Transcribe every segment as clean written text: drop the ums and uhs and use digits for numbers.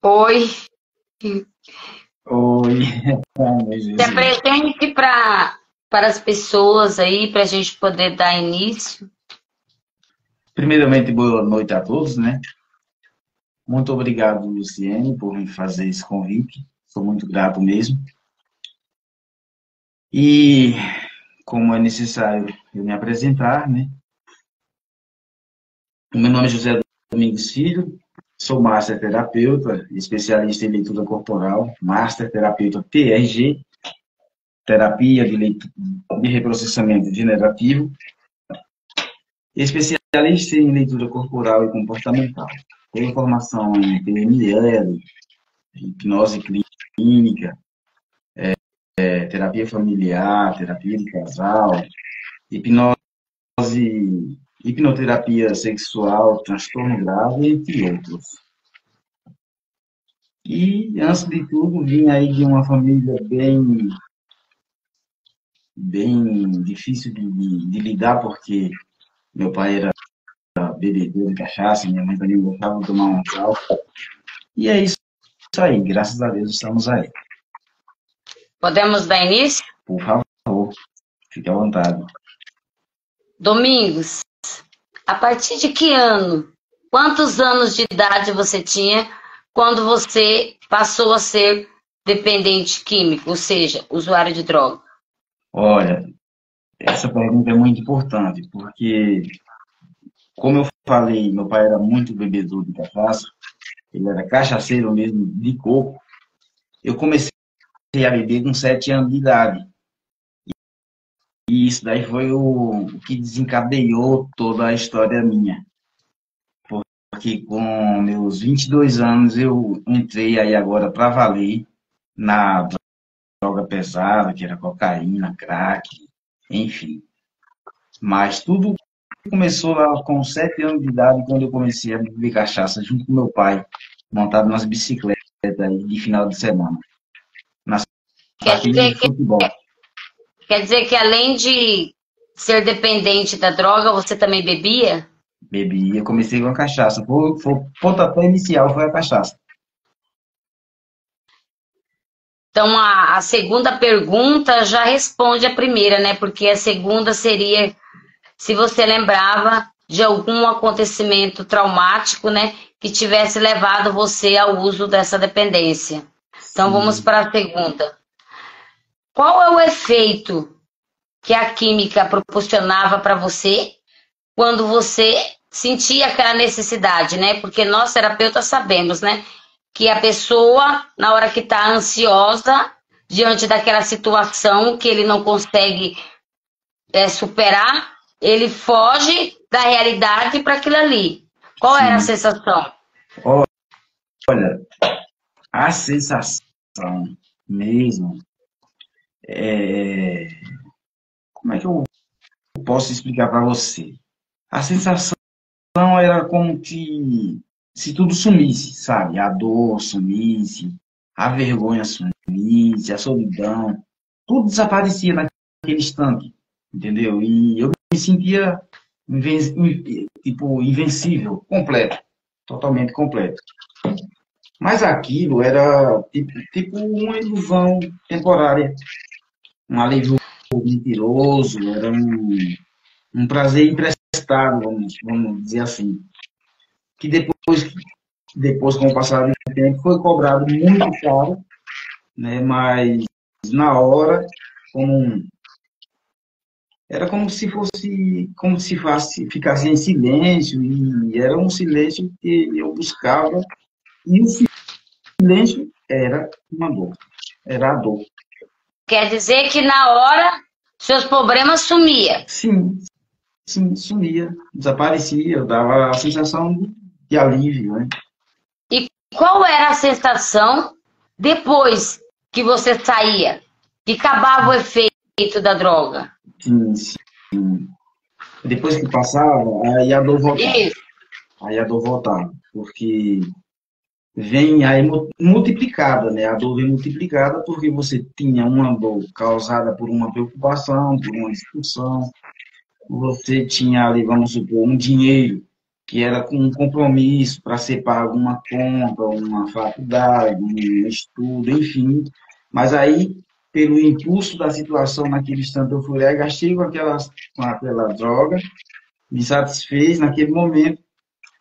Oi, Oi, Ai, se Jesus. apresente para as pessoas aí, para a gente poder dar início. Primeiramente, boa noite a todos, né? Muito obrigado, Luciene, por me fazer esse convite. Sou muito grato mesmo. E, como é necessário eu me apresentar, né? O meu nome é José Domingos Filho, sou Master Terapeuta, especialista em leitura corporal, Master Terapeuta TRG, Terapia de Reprocessamento Generativo, especialista em leitura corporal e comportamental. Tenho formação em PNL, hipnose clínica, terapia familiar, terapia de casal, hipnose, hipnoterapia sexual, transtorno grave, entre outros. E, antes de tudo, vim aí de uma família bem difícil de lidar, porque meu pai era bebedeiro de cachaça, minha mãe também gostava de tomar um álcool. E é isso aí, graças a Deus estamos aí. Podemos dar início? Por favor, fique à vontade. Domingos, a partir de que ano? Quantos anos de idade você tinha quando você passou a ser dependente químico, ou seja, usuário de droga? Olha, essa pergunta é muito importante, porque, como eu falei, meu pai era muito bebedor de cachaça, ele era cachaceiro mesmo, de coco. Eu comecei a beber com 7 anos de idade. E isso daí foi o que desencadeou toda a história minha. Porque com meus 22 anos eu entrei aí agora para valer na droga pesada, que era cocaína, crack, enfim. Mas tudo começou lá com 7 anos de idade, quando eu comecei a beber cachaça junto com meu pai, montado nas bicicletas aí de final de semana, nas Quer partidas dizer de que, futebol. quer dizer que além de ser dependente da droga, você também bebia? Bebi, eu comecei com a cachaça. O pontapé inicial foi a cachaça. Então, a segunda pergunta já responde a primeira, né? Porque a segunda seria se você lembrava de algum acontecimento traumático, né, que tivesse levado você ao uso dessa dependência. Então, vamos Sim. para a segunda. Qual é o efeito que a química proporcionava para você quando você sentia aquela necessidade, né? Porque nós terapeutas sabemos, né, que a pessoa, na hora que está ansiosa, diante daquela situação que ele não consegue superar, ele foge da realidade para aquilo ali. Qual era a Sim. sensação? Olha, a sensação mesmo, é... como é que eu posso explicar para você? A sensação era como que se tudo sumisse, sabe? A dor sumisse, a vergonha sumisse, a solidão, tudo desaparecia naquele instante, entendeu? E eu me sentia tipo invencível, completo, totalmente completo. Mas aquilo era tipo uma ilusão temporária, um alívio mentiroso, era um prazer emprestado, vamos dizer assim. Que depois, com o passar do tempo, foi cobrado muito caro, né? Mas na hora, como era como se fosse, como se ficasse em silêncio, e era um silêncio que eu buscava, e o silêncio era uma dor, era a dor. Quer dizer que na hora seus problemas sumiam. Sim, sim, sumia, desaparecia, dava a sensação de alívio, né? E qual era a sensação depois que você saía? Que acabava o efeito da droga? Sim, sim. Depois que passava, aí a dor voltava. Isso. Aí a dor voltava, porque vem aí multiplicada, né? A dor vem multiplicada porque você tinha uma dor causada por uma preocupação, por uma discussão, você tinha ali, vamos supor, um dinheiro. que era com um compromisso para ser pago uma conta, uma faculdade, um estudo, enfim. Mas aí, pelo impulso da situação naquele instante, eu fui lá e gastei com aquela droga, me satisfez naquele momento.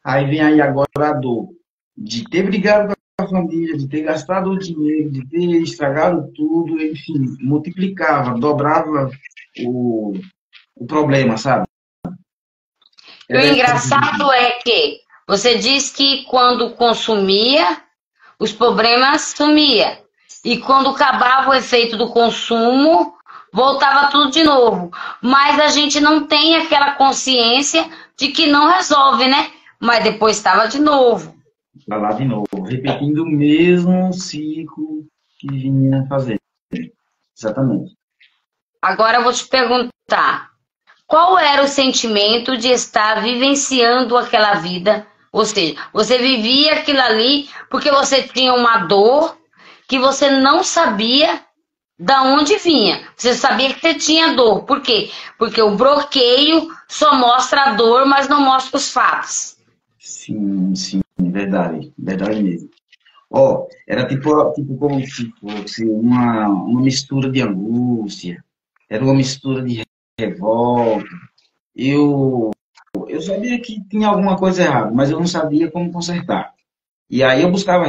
Aí vem aí agora a dor de ter brigado com a família, de ter gastado o dinheiro, de ter estragado tudo, enfim, multiplicava, dobrava o, o problema, sabe? E o Era essa. engraçado é que você diz que quando consumia, os problemas sumia. E quando acabava o efeito do consumo, voltava tudo de novo. Mas a gente não tem aquela consciência de que não resolve, né? Mas depois estava de novo. Para lá de novo, repetindo o mesmo ciclo que vinha fazendo. Exatamente. Agora eu vou te perguntar, qual era o sentimento de estar vivenciando aquela vida? Ou seja, você vivia aquilo ali porque você tinha uma dor que você não sabia da onde vinha. Você sabia que você tinha dor. Por quê? Porque o bloqueio só mostra a dor, mas não mostra os fatos. Sim, sim, verdade. Verdade mesmo. Ó, era tipo como se fosse uma mistura de angústia, era uma mistura de revolta. Eu, eu sabia que tinha alguma coisa errada, mas eu não sabia como consertar. E aí eu buscava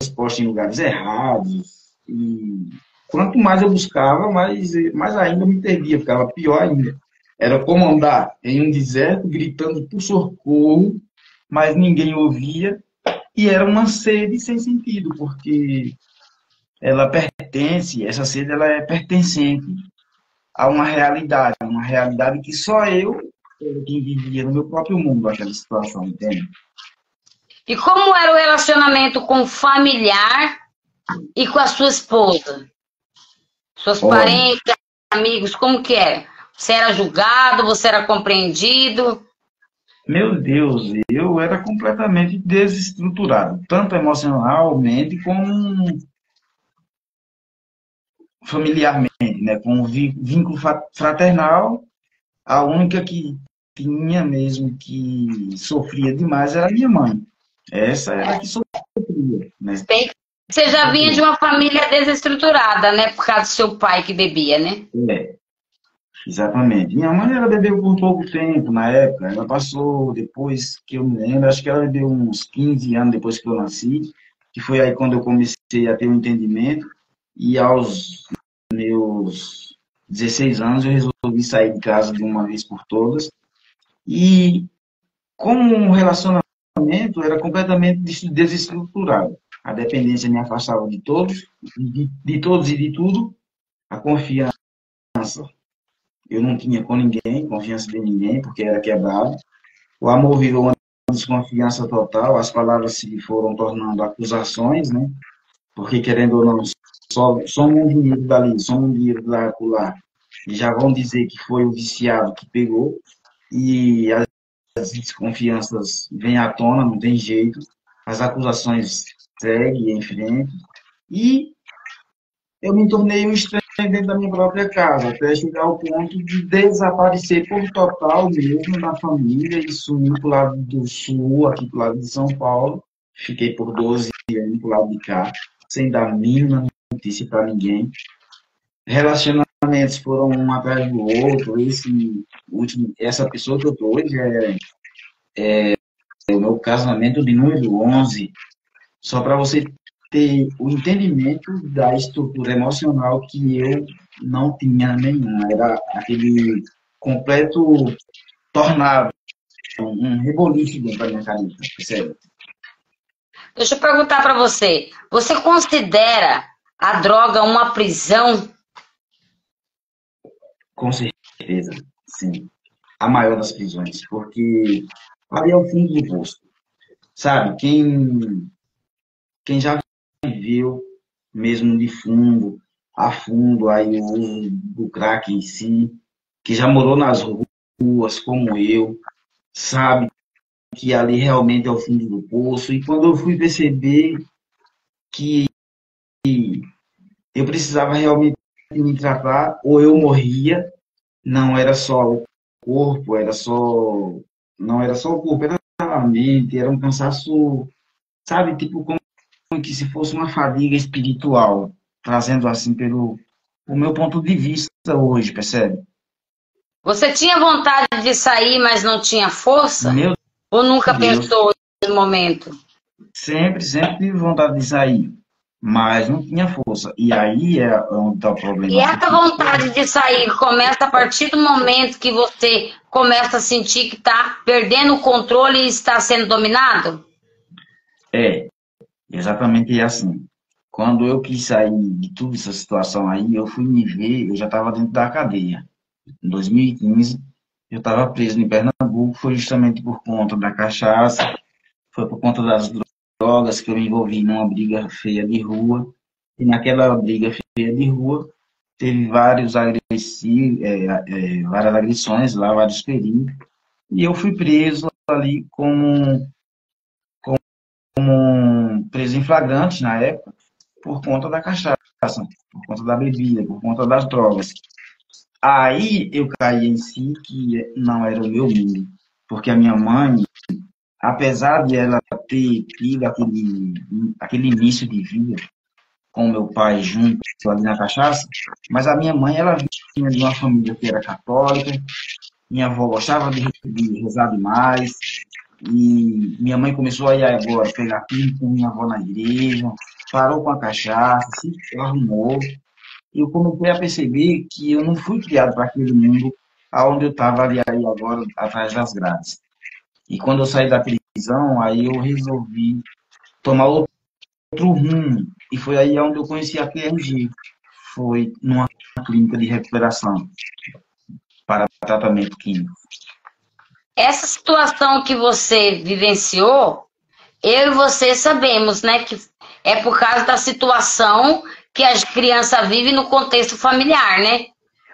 resposta em lugares errados, e quanto mais eu buscava, mais ainda eu me perdia, ficava pior ainda. Era como andar em um deserto, gritando por socorro, mas ninguém ouvia, e era uma sede sem sentido, porque ela pertence, essa sede ela é pertencente a uma realidade que só eu era quem vivia no meu próprio mundo aquela situação, entende? E como era o relacionamento com o familiar e com a sua esposa? Suas Olha, parentes, amigos, como que era? Você era julgado, você era compreendido? meu Deus, eu era completamente desestruturado, tanto emocionalmente como familiarmente, né? Com o vínculo fraternal, a única que tinha mesmo que sofria demais era a minha mãe. Essa era a que sofria, né? Bem, que você já vinha de uma família desestruturada, né? Por causa do seu pai que bebia, né? É, exatamente. Minha mãe, ela bebeu por pouco tempo na época. Ela passou, depois que eu me lembro, acho que ela bebeu uns 15 anos depois que eu nasci, que foi aí quando eu comecei a ter um entendimento. E aos meus 16 anos eu resolvi sair de casa de uma vez por todas. E como um relacionamento era completamente desestruturado. A dependência me afastava de todos, de todos e de tudo. A confiança eu não tinha com ninguém, confiança de ninguém, porque era quebrado. O amor virou uma desconfiança total, as palavras se foram tornando acusações, né? Porque, querendo ou não, só um dinheiro dali, só um dinheiro lá, lá, e já vão dizer que foi o viciado que pegou, e as desconfianças vêm à tona, não tem jeito, as acusações seguem em frente, e eu me tornei um estranho dentro da minha própria casa, até chegar ao ponto de desaparecer por total mesmo da família e sumir para o lado do sul, aqui para o lado de São Paulo. Fiquei por 12 anos para o lado de cá, sem dar a mínima notícia para ninguém. Relacionamentos foram um atrás do outro. Essa pessoa que eu estou hoje é o meu casamento de número 11. Só para você ter o entendimento da estrutura emocional que eu não tinha nenhuma. Era aquele completo tornado, um reboliço dentro da minha cabeça, percebe? Deixa eu perguntar para você. Você considera a droga uma prisão? Com certeza, sim. A maior das prisões, porque ali é o fundo do poço. Sabe, quem já viveu mesmo de fundo, a fundo, aí o uso do crack em si, que já morou nas ruas como eu, sabe que ali realmente é o fundo do poço. E quando eu fui perceber que eu precisava realmente me tratar, ou eu morria, não era só o corpo, não era só o corpo, era extremamente, era um cansaço, sabe, tipo como que se fosse uma fadiga espiritual, trazendo assim pelo o meu ponto de vista hoje, percebe? Você tinha vontade de sair, mas não tinha força? Meu Ou nunca Deus, pensou no momento? sempre tive vontade de sair, mas não tinha força. E aí é onde está o E problema, essa porque vontade de sair começa a partir do momento que você começa a sentir que está perdendo o controle e está sendo dominado? é exatamente assim. Quando eu quis sair de toda essa situação aí, eu fui me ver, eu já estava dentro da cadeia. Em 2015, eu estava preso em Pernambuco, foi justamente por conta da cachaça, foi por conta das drogas que eu me envolvi numa briga feia de rua. E naquela briga feia de rua, teve várias agressões lá, vários peritos. E eu fui preso ali como um preso em flagrante na época, por conta da cachaça, por conta da bebida, por conta das drogas. Aí eu caí em si que não era o meu mundo, porque a minha mãe, apesar de ela ter tido aquele início de vida com meu pai junto ali na cachaça, mas a minha mãe, ela vinha de uma família que era católica, minha avó gostava de rezar demais, e minha mãe começou a ir agora pegar filho com minha avó na igreja, parou com a cachaça, se arrumou, e eu comecei a perceber que eu não fui criado para aquele mundo aonde eu estava ali aí agora atrás das grades. E quando eu saí da prisão, aí eu resolvi tomar outro rumo. E foi aí onde eu conheci a PRG. Foi numa clínica de recuperação para tratamento químico. Essa situação que você vivenciou, eu e você sabemos, né, que é por causa da situação que a criança vive no contexto familiar, né?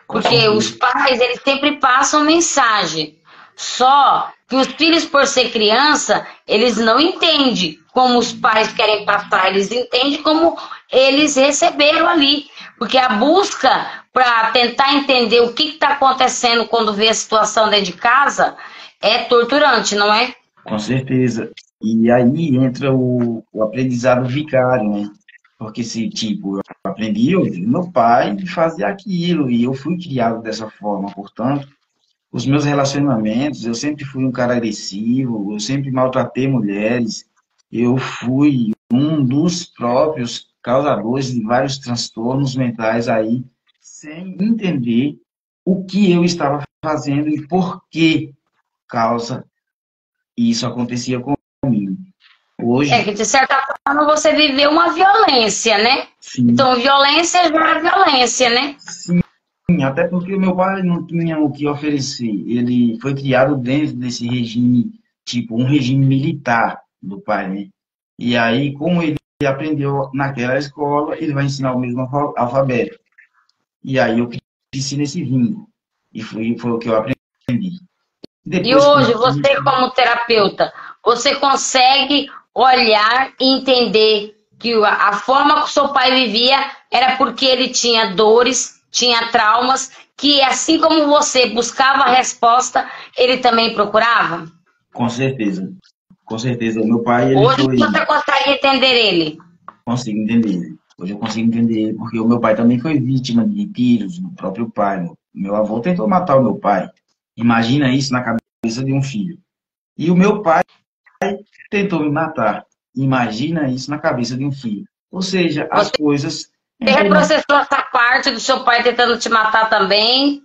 Com Porque os certeza. pais, eles sempre passam mensagem. Só que os filhos, por ser criança, eles não entendem como os pais querem passar, eles entendem como eles receberam ali. Porque a busca para tentar entender o que está acontecendo quando vê a situação dentro de casa é torturante, não é? Com certeza. E aí entra o aprendizado vicário, né? Porque se, tipo, eu aprendi, eu vi meu pai fazer aquilo, e eu fui criado dessa forma, portanto, os meus relacionamentos, eu sempre fui um cara agressivo, eu sempre maltratei mulheres, eu fui um dos próprios causadores de vários transtornos mentais aí, sem entender o que eu estava fazendo e por que causa isso acontecia comigo. É Hoje, que, de certa forma, você viveu uma violência, né? sim, Então, violência gera violência, né? sim, até porque o meu pai não tinha o que oferecer. Ele foi criado dentro desse regime, tipo, um regime militar do pai, né? E aí, como ele aprendeu naquela escola, ele vai ensinar o mesmo alfabeto. E aí eu cresci nesse vínculo. E foi o que eu aprendi. E Depois, com o hoje, você, tempo, como terapeuta, você consegue olhar e entender que a forma que o seu pai vivia era porque ele tinha dores, tinha traumas, que assim como você buscava a resposta, ele também procurava? com certeza. Com certeza, o meu pai, ele Hoje foi. você consegue entender ele. Consigo entender ele. Hoje eu consigo entender ele, porque o meu pai também foi vítima de tiros do próprio pai. Meu avô tentou matar o meu pai. Imagina isso na cabeça de um filho. E o meu pai tentou me matar. Imagina isso na cabeça de um filho. Ou seja, as Você coisas entram na... reprocessou essa parte do seu pai tentando te matar também.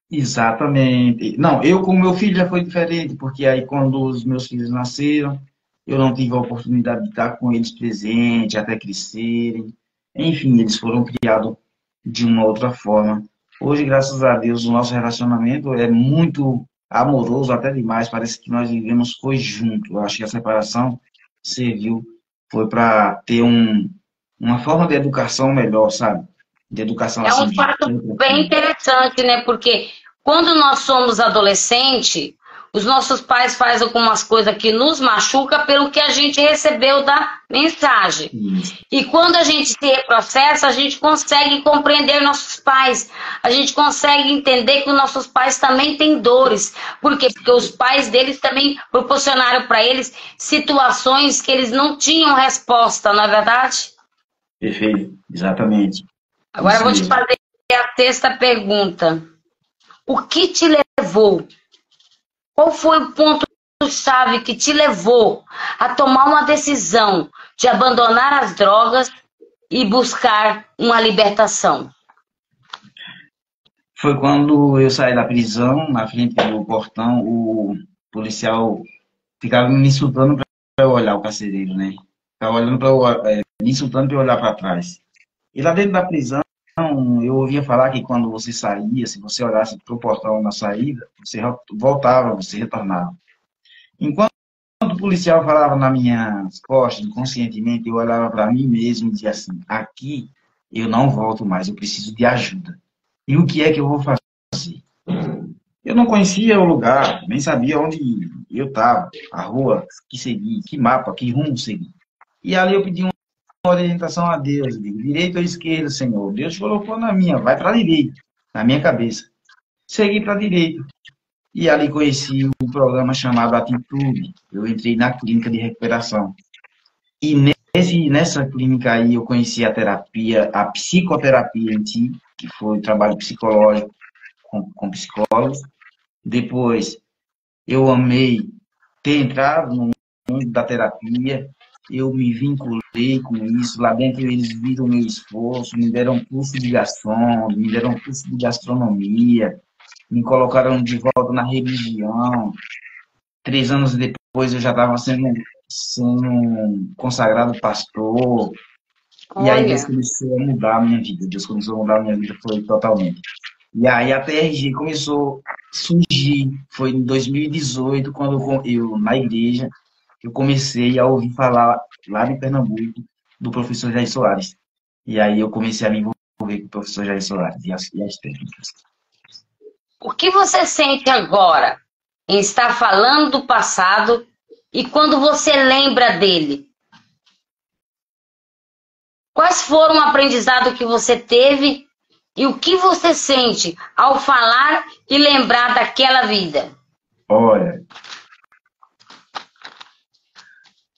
Exatamente. Não, eu com meu filho já foi diferente, porque aí quando os meus filhos nasceram, eu não tive a oportunidade de estar com eles presente até crescerem. Enfim, eles foram criados de uma outra forma. Hoje, graças a Deus, o nosso relacionamento é muito amoroso, até demais. Parece que nós vivemos foi junto. Eu acho que a separação serviu, foi para ter uma forma de educação melhor, sabe? De educação É assim, um de fato bem interessante, né? Porque quando nós somos adolescentes, Os nossos pais fazem algumas coisas que nos machuca pelo que a gente recebeu da mensagem. Isso. E quando a gente se reprocessa, a gente consegue compreender nossos pais. A gente consegue entender que os nossos pais também têm dores. Por quê? Porque os pais deles também proporcionaram para eles situações que eles não tinham resposta, não é verdade? Perfeito, exatamente. Agora eu Isso vou te mesmo. fazer a sexta pergunta. O que te levou? Qual foi o ponto-chave que te levou a tomar uma decisão de abandonar as drogas e buscar uma libertação? Foi quando eu saí da prisão, na frente do portão, o policial ficava me insultando para eu olhar o carcereiro, né? Ficava olhando para me insultando para eu olhar para trás. E lá dentro da prisão, eu ouvia falar que quando você saía, se você olhasse para o portão na saída, você voltava, você retornava. Enquanto o policial falava nas minhas costas, inconscientemente, eu olhava para mim mesmo e dizia assim: aqui eu não volto mais, eu preciso de ajuda. E o que é que eu vou fazer? Eu não conhecia o lugar, nem sabia onde eu estava, a rua que seguir, que mapa, que rumo seguir. E ali eu pedi uma orientação a Deus, eu digo, direita ou esquerda, Senhor? Deus colocou na minha, vai para a direita, na minha cabeça. Segui para a direita. E ali conheci um programa chamado Atitude. Eu entrei na clínica de recuperação. E nessa clínica aí eu conheci a terapia, a psicoterapia em si, que foi o trabalho psicológico com psicólogos. Depois eu amei ter entrado no mundo da terapia, eu me vinculei com isso, lá dentro eles viram meu esforço, me deram curso de garçom, me deram curso de gastronomia, me colocaram de volta na religião. 3 anos depois eu já estava sendo consagrado pastor, e aí Deus Olha, começou a mudar a minha vida, Deus começou a mudar a minha vida, foi totalmente. E aí a TRG começou a surgir, foi em 2018, quando na igreja, eu comecei a ouvir falar lá de Pernambuco do professor Jair Soares. E aí eu comecei a me envolver com o professor Jair Soares e as técnicas. o que você sente agora em estar falando do passado e quando você lembra dele? Quais foram o aprendizado que você teve e o que você sente ao falar e lembrar daquela vida? Olha,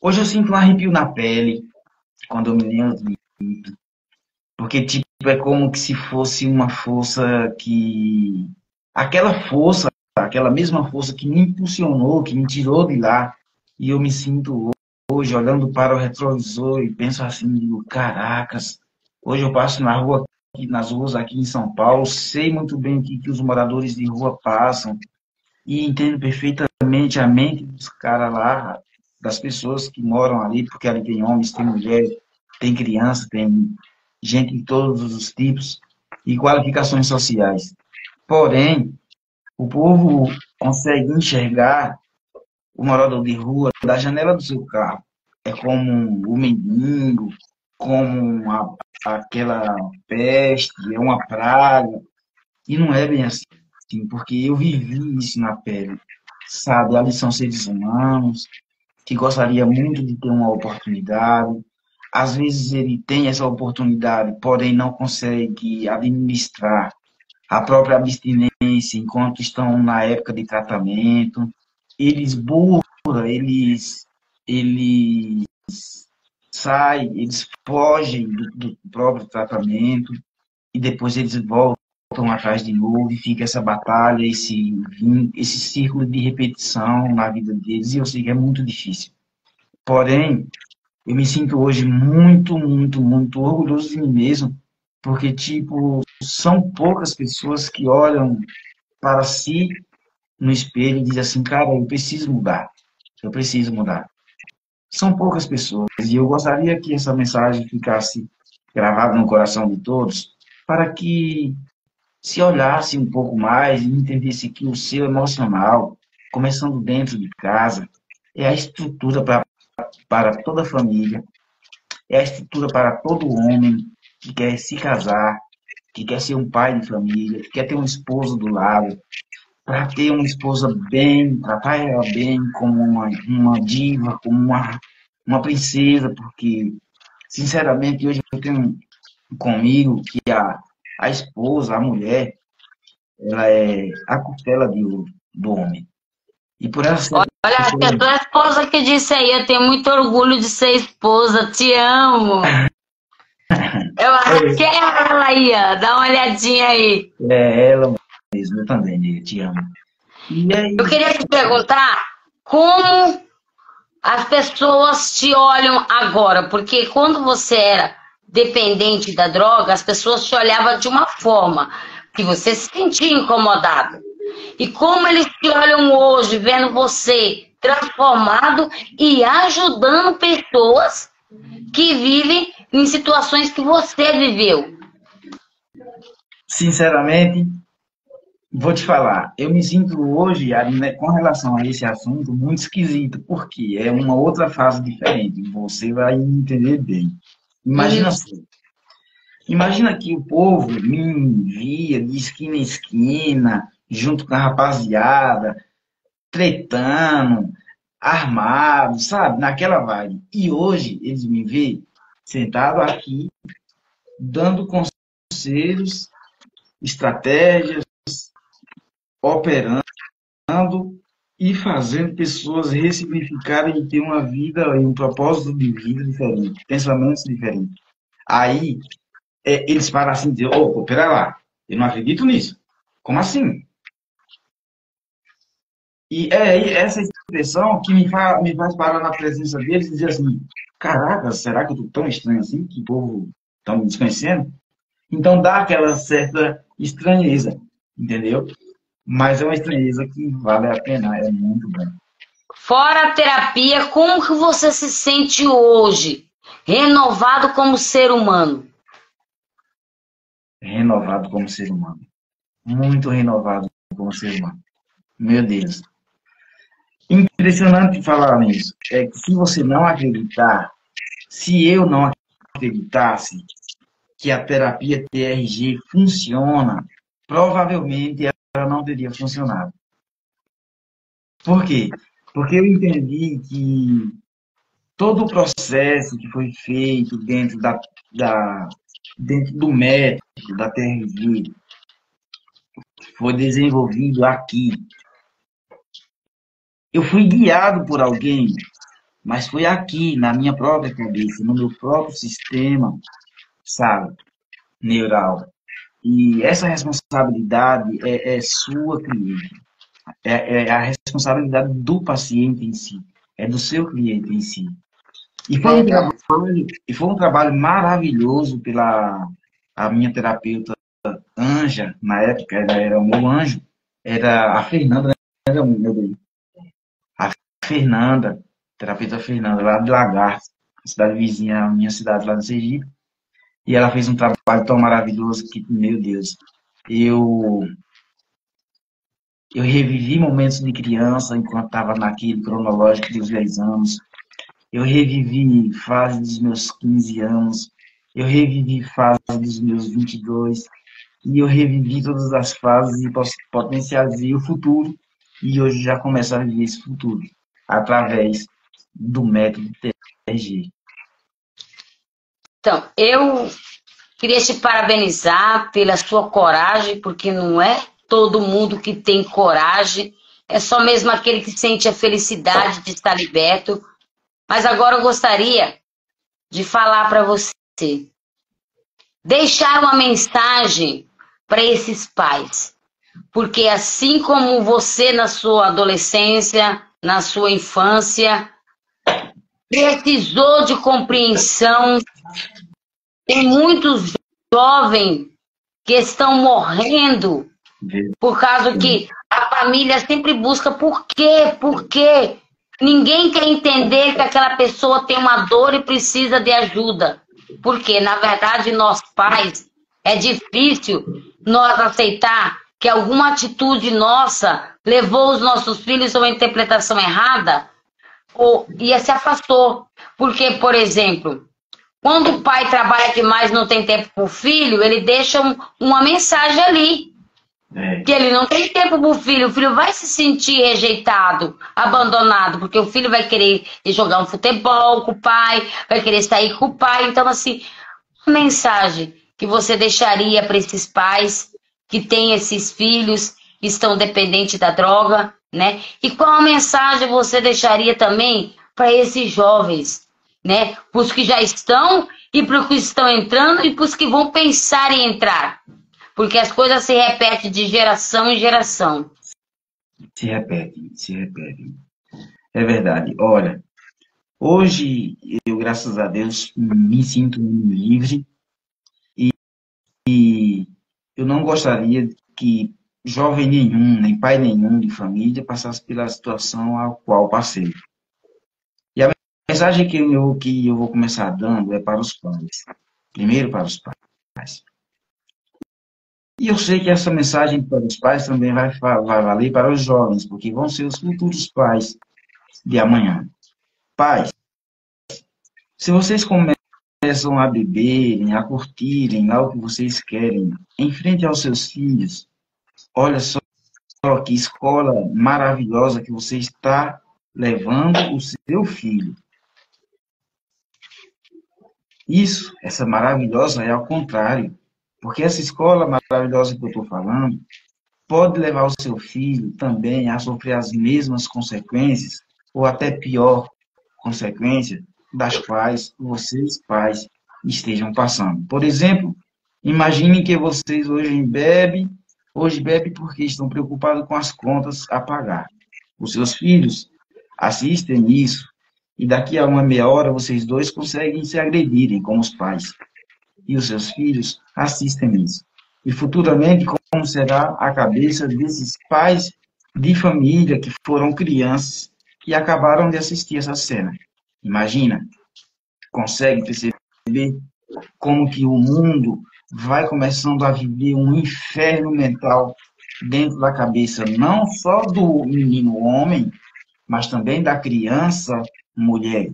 hoje eu sinto um arrepio na pele quando eu me lembro, porque tipo, é como que se fosse uma força que... aquela mesma força que me impulsionou, que me tirou de lá, e eu me sinto hoje olhando para o retrovisor e penso assim, digo, caracas, hoje eu passo nas ruas aqui em São Paulo, sei muito bem o que os moradores de rua passam, e entendo perfeitamente a mente dos caras lá, das pessoas que moram ali, porque ali tem homens, tem mulheres, tem criança, tem gente de todos os tipos e qualificações sociais. Porém, o povo consegue enxergar o morador de rua da janela do seu carro. É como o mendigo, como aquela peste, é uma praga. E não é bem assim, porque eu vivi isso na pele. Sabe, ali são seres humanos que gostaria muito de ter uma oportunidade. Às vezes ele tem essa oportunidade, porém não consegue administrar a própria abstinência enquanto estão na época de tratamento. Eles burlam, eles saem, eles fogem do próprio tratamento e depois eles voltam atrás de novo e fica essa batalha, esse círculo de repetição na vida deles, e eu sei que é muito difícil. Porém, eu me sinto hoje muito, muito, muito orgulhoso de mim mesmo, porque, tipo, são poucas pessoas que olham para si no espelho e dizem assim, cara, eu preciso mudar, eu preciso mudar. São poucas pessoas, e eu gostaria que essa mensagem ficasse gravada no coração de todos, para que se olhasse um pouco mais e entendesse que o seu emocional, começando dentro de casa, é a estrutura para toda a família, é a estrutura para todo homem que quer se casar, que quer ser um pai de família, que quer ter um esposo do lado. para ter uma esposa bem, tratar ela bem como uma diva, como uma princesa, porque, sinceramente, hoje eu tenho comigo que a esposa, a mulher, ela é a costela de ouro do homem. E por ela ser a Olha, acho que é costela tua esposa que disse aí, eu tenho muito orgulho de ser esposa, te amo. Eu acho que é ela aí, ó. Dá uma olhadinha aí. é ela mesmo, eu também, né? Te amo. E é Eu isso. queria te perguntar como as pessoas te olham agora, porque quando você era dependente da droga, as pessoas te olhavam de uma forma que você se sentia incomodado. E como eles te olham hoje, vendo você transformado e ajudando pessoas que vivem em situações que você viveu. Sinceramente, vou te falar, eu me sinto hoje, né, com relação a esse assunto, muito esquisito, porque é uma outra fase diferente. Você vai entender bem. Imagina Uhum. assim, imagina que o povo me via de esquina em esquina, junto com a rapaziada, tretando, armado, sabe? Naquela vibe. E hoje eles me veem sentado aqui, dando conselhos, estratégias, operando e fazendo pessoas ressignificarem e ter uma vida e um propósito de vida diferente, pensamentos diferentes. Aí eles param assim e dizem, ô, pera lá, eu não acredito nisso. Como assim? E essa expressão que me faz parar na presença deles e dizer assim, caraca, será que eu tô tão estranho assim, que o povo está me desconhecendo? Então dá aquela certa estranheza, entendeu? Mas é uma estranheza que vale a pena, é muito bom. Fora a terapia, como que você se sente hoje? Renovado como ser humano. Renovado como ser humano. Muito renovado como ser humano. Meu Deus. Impressionante falar nisso. É que se você não acreditar, se eu não acreditasse que a terapia TRG funciona, provavelmente ela não teria funcionado. Por quê? Porque eu entendi que todo o processo que foi feito dentro do método da TRG foi desenvolvido aqui. Eu fui guiado por alguém, mas foi aqui, na minha própria cabeça, no meu próprio sistema, sabe, neural. E essa responsabilidade é sua, cliente. É a responsabilidade do paciente em si, é do seu cliente em si. Verdade. E foi um trabalho maravilhoso pela a minha terapeuta Anja, na época ela era o meu anjo, era a Fernanda, era o meu bem. A Fernanda, terapeuta Fernanda, lá de Lagarto, cidade vizinha, a minha cidade lá no Sergipe. E ela fez um trabalho tão maravilhoso que, meu Deus, eu, eu revivi momentos de criança enquanto estava naquele cronológico dos 10 anos. Eu revivi fase dos meus 15 anos. Eu revivi fase dos meus 22. E eu revivi todas as fases e potencializei o futuro. E hoje já começo a viver esse futuro através do método TRG. Então, eu queria te parabenizar pela sua coragem, porque não é todo mundo que tem coragem, é só mesmo aquele que sente a felicidade de estar liberto. Mas agora eu gostaria de falar para você, deixar uma mensagem para esses pais, porque assim como você na sua adolescência, na sua infância, precisou de compreensão, tem muitos jovens que estão morrendo por causa que a família sempre busca por quê? Por quê? Ninguém quer entender que aquela pessoa tem uma dor e precisa de ajuda. Porque, na verdade, nós pais, é difícil nós aceitar que alguma atitude nossa levou os nossos filhos a uma interpretação errada e se afastou. Porque, por exemplo, quando o pai trabalha demais e não tem tempo para o filho, ele deixa uma mensagem ali. É, Que ele não tem tempo pro filho, o filho vai se sentir rejeitado, abandonado, porque o filho vai querer ir jogar um futebol com o pai, vai querer sair com o pai. Então, assim, uma mensagem que você deixaria para esses pais que têm esses filhos que estão dependentes da droga, né? E qual a mensagem você deixaria também para esses jovens, né? Para os que já estão e para os que estão entrando e para os que vão pensar em entrar, porque as coisas se repetem de geração em geração. se repetem, se repetem. É verdade. Olha, hoje eu, graças a Deus, me sinto livre e eu não gostaria que jovem nenhum, nem pai nenhum de família passasse pela situação a qual passei. E a mensagem que eu vou começar dando é para os pais. Primeiro para os pais. E eu sei que essa mensagem para os pais também vai valer para os jovens, porque vão ser os futuros pais de amanhã. Pais, se vocês começam a beberem, a curtirem algo que vocês querem em frente aos seus filhos, olha só que escola maravilhosa que você está levando o seu filho. Isso, essa maravilhosa é ao contrário, porque essa escola maravilhosa que eu estou falando pode levar o seu filho também a sofrer as mesmas consequências, ou até pior consequência, das quais vocês, pais, estejam passando. Por exemplo, imaginem que vocês hoje bebem porque estão preocupados com as contas a pagar. Os seus filhos assistem isso, e daqui a uma meia hora vocês dois conseguem se agredirem como os pais. E os seus filhos assistem isso. E futuramente, como será a cabeça desses pais de família que foram crianças que acabaram de assistir essa cena? Imagina, consegue perceber como que o mundo vai começando a viver um inferno mental dentro da cabeça, não só do menino homem, mas também da criança mulher.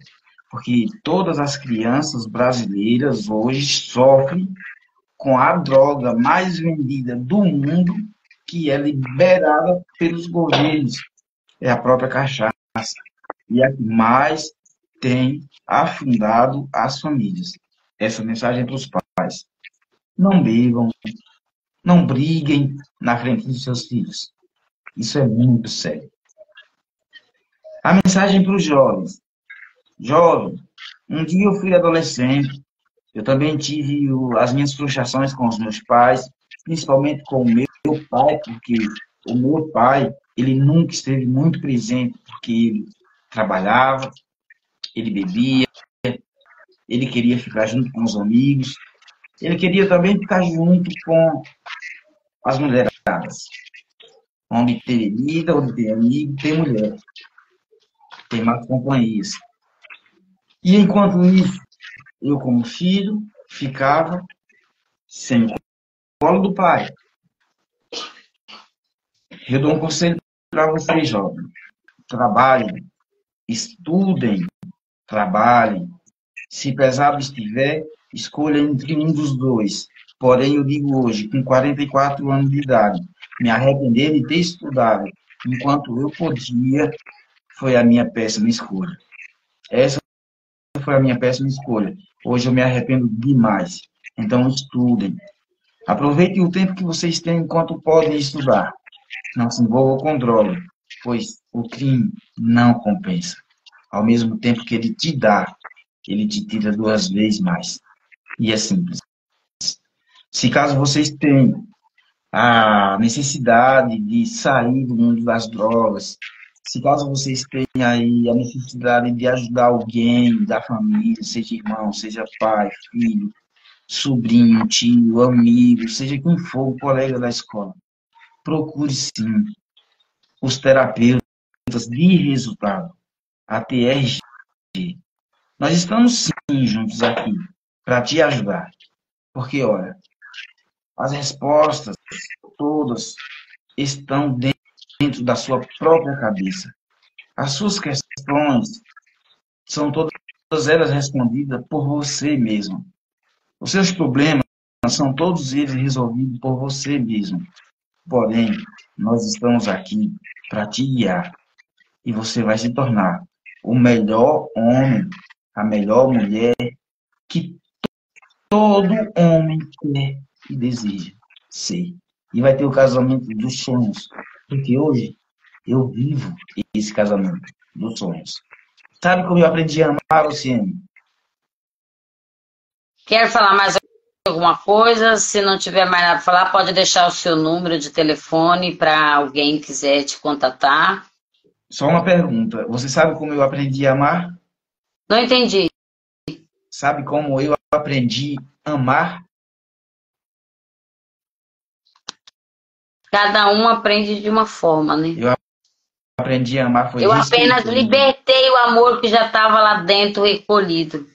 Porque todas as crianças brasileiras hoje sofrem com a droga mais vendida do mundo, que é liberada pelos governos, é a própria cachaça. E a que mais tem afundado as famílias. Essa mensagem é para os pais. Não bebam, não briguem na frente dos seus filhos. Isso é muito sério. A mensagem para os jovens. Jovem, um dia eu fui adolescente, eu também tive as minhas frustrações com os meus pais, principalmente com o meu pai, porque o meu pai, ele nunca esteve muito presente, porque ele trabalhava, ele bebia, ele queria ficar junto com os amigos, ele queria também ficar junto com as mulheradas. Onde tem bebida, onde tem amigo, tem mulher, tem mais companhias. E enquanto isso, eu como filho, ficava sem o colo do pai. Eu dou um conselho para vocês, jovens. Trabalhem, estudem, trabalhem. Se pesado estiver, escolha entre um dos dois. Porém, eu digo hoje, com 44 anos de idade, me arrepender de ter estudado enquanto eu podia, foi a minha péssima escolha. Essa foi a minha péssima escolha. Hoje eu me arrependo demais. Então, estudem. Aproveitem o tempo que vocês têm enquanto podem estudar. Não se envolvam com droga, pois o crime não compensa. Ao mesmo tempo que ele te dá, ele te tira 2 vezes mais. E é simples. Se caso vocês tenham a necessidade de sair do mundo das drogas, se caso vocês tenham aí a necessidade de ajudar alguém da família, seja irmão, seja pai, filho, sobrinho, tio, amigo, seja quem for, colega da escola, procure sim os terapeutas de resultado, a TRG. Nós estamos sim juntos aqui para te ajudar. Porque, olha, as respostas todas estão dentro da sua própria cabeça. As suas questões são todas elas respondidas por você mesmo. Os seus problemas são todos eles resolvidos por você mesmo. Porém, nós estamos aqui para te guiar e você vai se tornar o melhor homem, a melhor mulher que todo homem quer e deseja ser. E vai ter o casamento dos sonhos. Porque hoje eu vivo esse casamento dos sonhos. Sabe como eu aprendi a amar, Luciane? Quer falar mais alguma coisa? Se não tiver mais nada para falar, pode deixar o seu número de telefone para alguém quiser te contatar. Só uma pergunta. Você sabe como eu aprendi a amar? Não entendi. Sabe como eu aprendi a amar? Cada um aprende de uma forma, né? Eu aprendi a amar foi Eu apenas respeitando. libertei o amor que já estava lá dentro recolhido.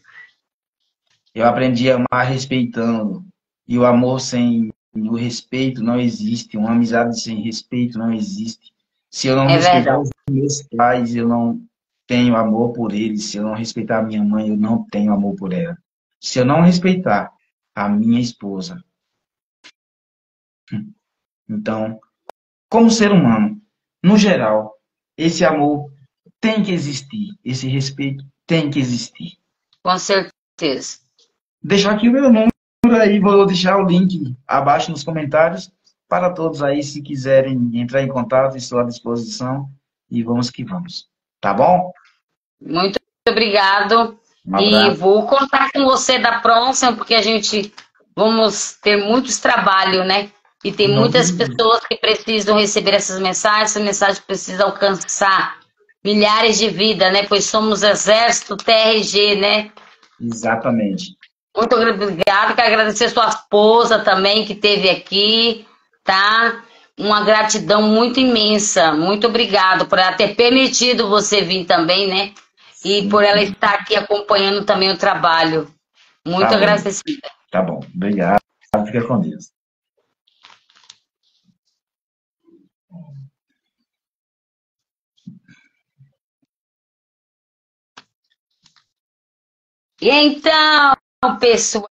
Eu aprendi a amar respeitando. E o amor sem o respeito não existe. Uma amizade sem respeito não existe. Se eu não É respeitar verdade. os meus pais, eu não tenho amor por eles. Se eu não respeitar a minha mãe, eu não tenho amor por ela. Se eu não respeitar a minha esposa, então, como ser humano, no geral, esse amor tem que existir. Esse respeito tem que existir. Com certeza. Deixar aqui o meu número aí, vou deixar o link abaixo nos comentários para todos aí, se quiserem entrar em contato, estou à disposição e vamos que vamos. Tá bom? Muito obrigado. Um E abraço. vou contar com você da próxima, porque a gente vamos ter muitos trabalhos, né? E tem Não muitas tem- pessoas que precisam receber essas mensagens precisam alcançar milhares de vidas, né? Pois somos Exército TRG, né? Exatamente. Muito obrigada, quero agradecer a sua esposa também que esteve aqui, tá? Uma gratidão muito imensa. Muito obrigado por ela ter permitido você vir também, né? E Sim, por ela sim. estar aqui acompanhando também o trabalho. Tá Muito bom, agradecida. tá bom. Obrigado. Fica com Deus. E então, pessoal.